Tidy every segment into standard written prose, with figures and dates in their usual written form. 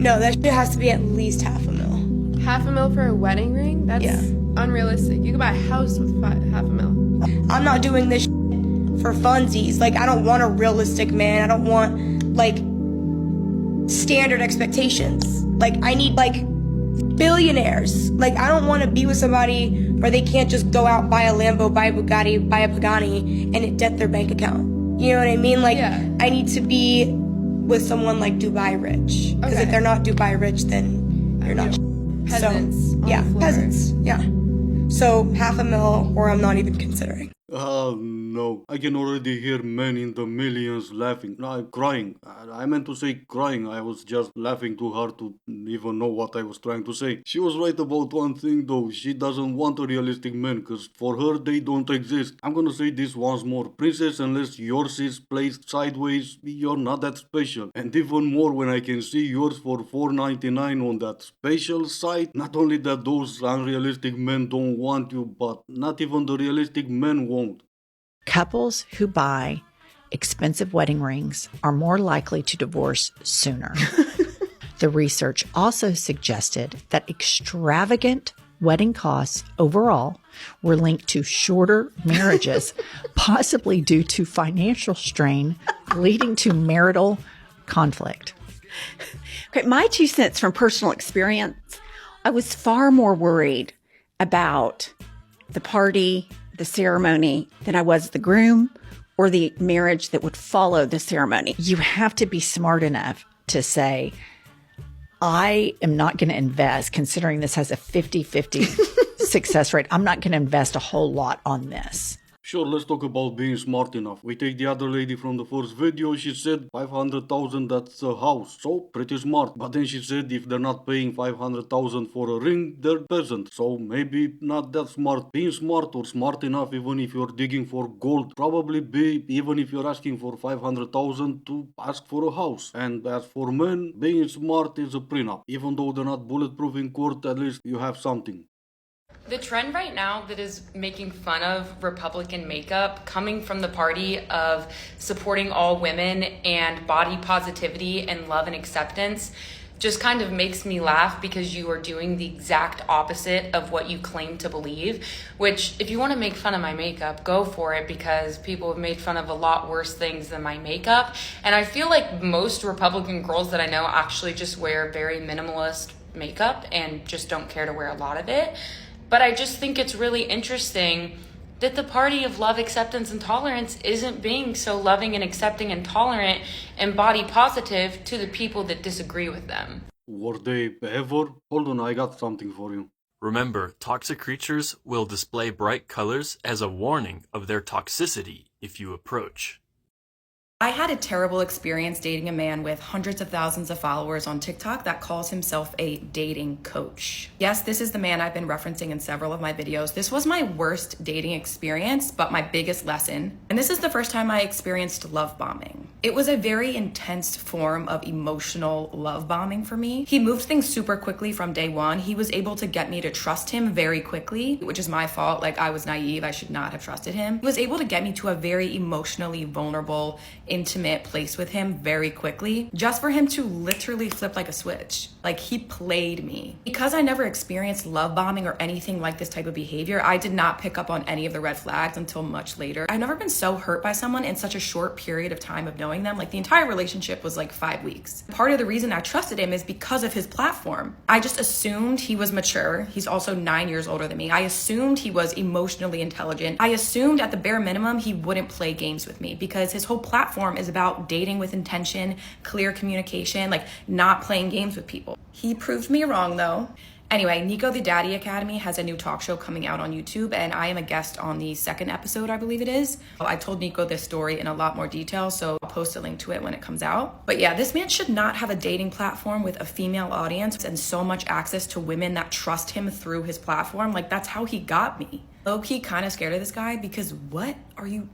No, that shit has to be at least $500,000. $500,000 for a wedding ring? That's unrealistic. You could buy a house with $500,000. I'm not doing this for funsies. Like, I don't want a realistic man. I don't want, like, standard expectations. Like, I need, like, billionaires. Like, I don't want to be with somebody where they can't just go out, buy a Lambo, buy a Bugatti, buy a Pagani, and it debt their bank account. You know what I mean? Like, I need to be with someone like Dubai rich. Because if they're not Dubai rich, then you're not. Peasants. So, yeah, peasants. Yeah. So $500,000, or I'm not even considering. Oh no, I can already hear men in the millions laughing. No, I'm crying. I meant to say crying. I was just laughing too hard to even know what I was trying to say. She was right about one thing though. She doesn't want a realistic man because for her they don't exist. I'm gonna say this once more. Princess, unless yours is placed sideways, you're not that special. And even more when I can see yours for $4.99 on that special site. Not only that those unrealistic men don't want you, but not even the realistic men won't. Couples who buy expensive wedding rings are more likely to divorce sooner. The research also suggested that extravagant wedding costs overall were linked to shorter marriages, possibly due to financial strain leading to marital conflict. Okay, my 2 cents from personal experience, I was far more worried about the party, the ceremony, than I was the groom or the marriage that would follow the ceremony. You have to be smart enough to say, I am not going to invest, considering this has a 50-50 success rate, I'm not going to invest a whole lot on this. Sure, let's talk about being smart enough. We take the other lady from the first video. She said 500,000, that's a house. So, pretty smart. But then she said if they're not paying 500,000 for a ring, they're peasant. So, maybe not that smart. Being smart or smart enough, even if you're digging for gold, probably be, even if you're asking for 500,000 to ask for a house. And as for men, being smart is a prenup. Even though they're not bulletproof in court, at least you have something. The trend right now that is making fun of Republican makeup coming from the party of supporting all women and body positivity and love and acceptance just kind of makes me laugh, because you are doing the exact opposite of what you claim to believe, which if you want to make fun of my makeup, go for it, because people have made fun of a lot worse things than my makeup. And I feel like most Republican girls that I know actually just wear very minimalist makeup and just don't care to wear a lot of it. But I just think it's really interesting that the party of love, acceptance, and tolerance isn't being so loving and accepting and tolerant and body positive to the people that disagree with them. Were they ever? Hold on, I got something for you. Remember, toxic creatures will display bright colors as a warning of their toxicity if you approach. I had a terrible experience dating a man with hundreds of thousands of followers on TikTok that calls himself a dating coach. Yes, this is the man I've been referencing in several of my videos. This was my worst dating experience, but my biggest lesson. And this is the first time I experienced love bombing. It was a very intense form of emotional love bombing for me. He moved things super quickly from day one. He was able to get me to trust him very quickly, which is my fault. Like, I was naive. I should not have trusted him. He was able to get me to a very emotionally vulnerable, intimate place with him very quickly, just for him to literally flip like a switch. Like, he played me. Because I never experienced love bombing or anything like this type of behavior, I did not pick up on any of the red flags until much later. I've never been so hurt by someone in such a short period of time of knowing them. Like, the entire relationship was like 5 weeks. Part of the reason I trusted him is because of his platform. I just assumed he was mature. He's also 9 years older than me. I assumed he was emotionally intelligent. I assumed at the bare minimum he wouldn't play games with me, because his whole platform is about dating with intention, clear communication, like not playing games with people. He proved me wrong though. Anyway, Nico the Daddy Academy has a new talk show coming out on YouTube, and I am a guest on the 2nd episode, I believe it is. I told Nico this story in a lot more detail, so I'll post a link to it when it comes out. But yeah, this man should not have a dating platform with a female audience and so much access to women that trust him through his platform. Like, that's how he got me. Low-key kind of scared of this guy, because what are you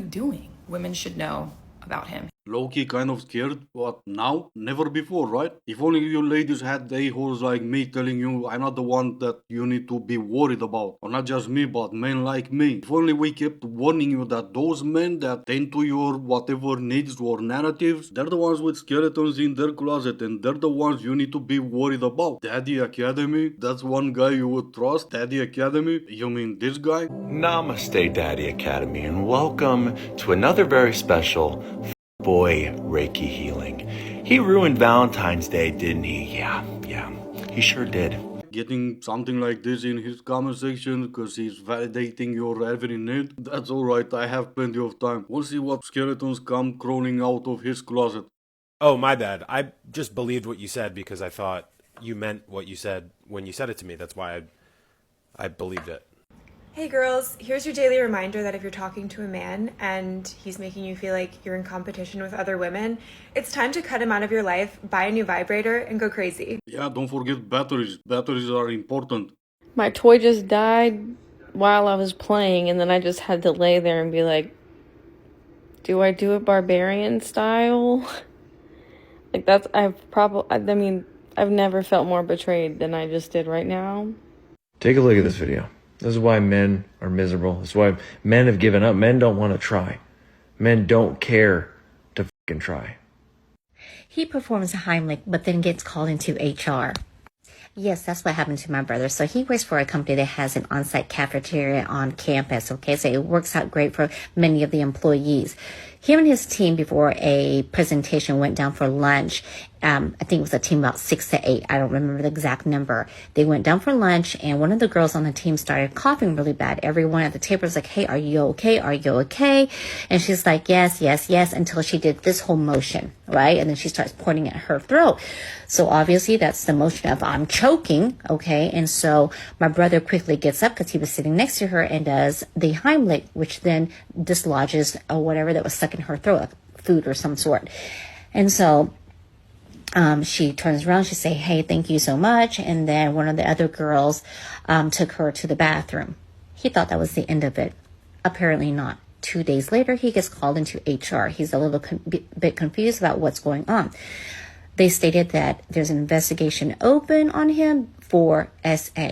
doing? Women should know about him. low-key kind of scared. But now? Never before, right? If only you ladies had a-holes like me telling you I'm not the one that you need to be worried about. Or not just me, but men like me. If only we kept warning you that those men that tend to your whatever needs or narratives, they're the ones with skeletons in their closet and they're the ones you need to be worried about. Daddy Academy? That's one guy you would trust? Daddy Academy? You mean this guy? Namaste, Daddy Academy, and welcome to another very special boy Reiki healing. He ruined Valentine's Day, didn't he? Yeah, he sure did. Getting something like this in his comment section because he's validating your every need? That's alright, I have plenty of time. We'll see what skeletons come crawling out of his closet. Oh, my bad. I just believed what you said because I thought you meant what you said when you said it to me. That's why I believed it. Hey girls, here's your daily reminder that if you're talking to a man and he's making you feel like you're in competition with other women, it's time to cut him out of your life, buy a new vibrator, and go crazy. Yeah, don't forget batteries. Batteries are important. My toy just died while I was playing, and then I just had to lay there and be like, do I do it barbarian style? Like I've never felt more betrayed than I just did right now. Take a look at this video. This is why men are miserable. This is why men have given up. Men don't want to try. Men don't care to fucking try. He performs a Heimlich, but then gets called into HR. Yes, that's what happened to my brother. So he works for a company that has an on-site cafeteria on campus, okay? So it works out great for many of the employees. Him and his team, before a presentation, went down for lunch. I think it was a team about 6 to 8. I don't remember the exact number. They went down for lunch, and one of the girls on the team started coughing really bad. Everyone at the table was like, hey, are you okay? Are you okay? And she's like, yes, yes, yes, until she did this whole motion, right? And then she starts pointing at her throat. So obviously that's the motion of I'm choking, okay? And so my brother quickly gets up because he was sitting next to her and does the Heimlich, which then dislodges whatever that was stuck in her throat, like food or some sort. And so she turns around, she say, hey, thank you so much. And then one of the other girls took her to the bathroom. He thought that was the end of it. Apparently not. 2 days later, he gets called into HR. He's a little bit confused about what's going on. They stated that there's an investigation open on him for SA.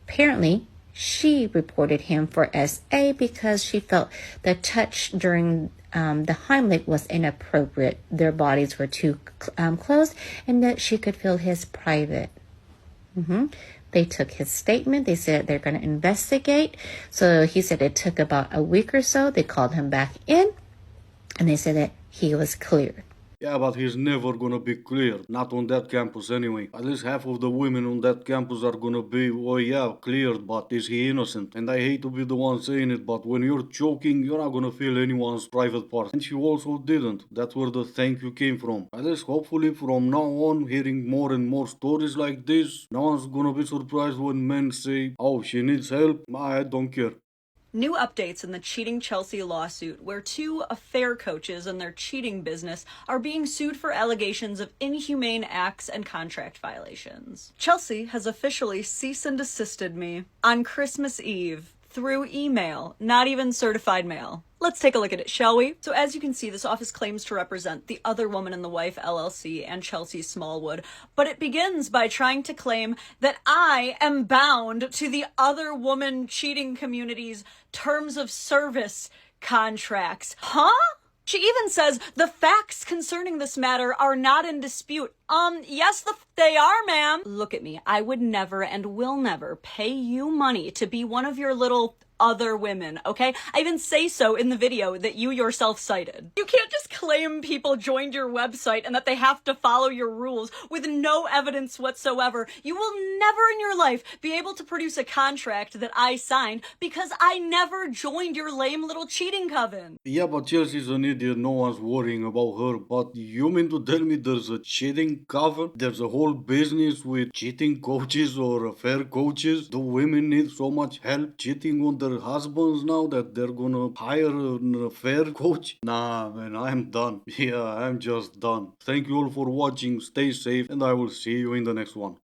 Apparently, she reported him for SA because she felt the touch during the Heimlich was inappropriate. Their bodies were too close, and that she could feel his private. They took his statement. They said they're going to investigate. So he said it took about a week or so. They called him back in, and they said that he was cleared. Yeah, but he's never gonna be cleared. Not on that campus anyway. At least half of the women on that campus are gonna be, oh yeah, cleared, but is he innocent? And I hate to be the one saying it, but when you're choking, you're not gonna feel anyone's private part. And she also didn't. That's where the thank you came from. At least hopefully from now on, hearing more and more stories like this, no one's gonna be surprised when men say, oh, she needs help. I don't care. New updates in the Cheating Chelsea lawsuit, where 2 affair coaches and their cheating business are being sued for allegations of inhumane acts and contract violations. Chelsea has officially cease and desisted me on Christmas Eve through email, not even certified mail. Let's take a look at it, shall we? So as you can see, this office claims to represent the Other Woman and the Wife LLC and Chelsea Smallwood, but it begins by trying to claim that I am bound to the Other Woman cheating community's terms of service contracts. Huh? She even says the facts concerning this matter are not in dispute. Yes, they are, ma'am. Look at me. I would never and will never pay you money to be one of your little other women, okay? I even say so in the video that you yourself cited. You can't just claim people joined your website and that they have to follow your rules with no evidence whatsoever. You will never in your life be able to produce a contract that I signed because I never joined your lame little cheating coven. Yeah, but Chelsea's an idiot, no one's worrying about her. But you mean to tell me there's a cheating coven? There's a whole business with cheating coaches or affair coaches? Do women need so much help cheating on their husbands now that they're gonna hire an affair coach? Nah, man, I'm done. Yeah, I'm just done. Thank you all for watching, stay safe, and I will see you in the next one.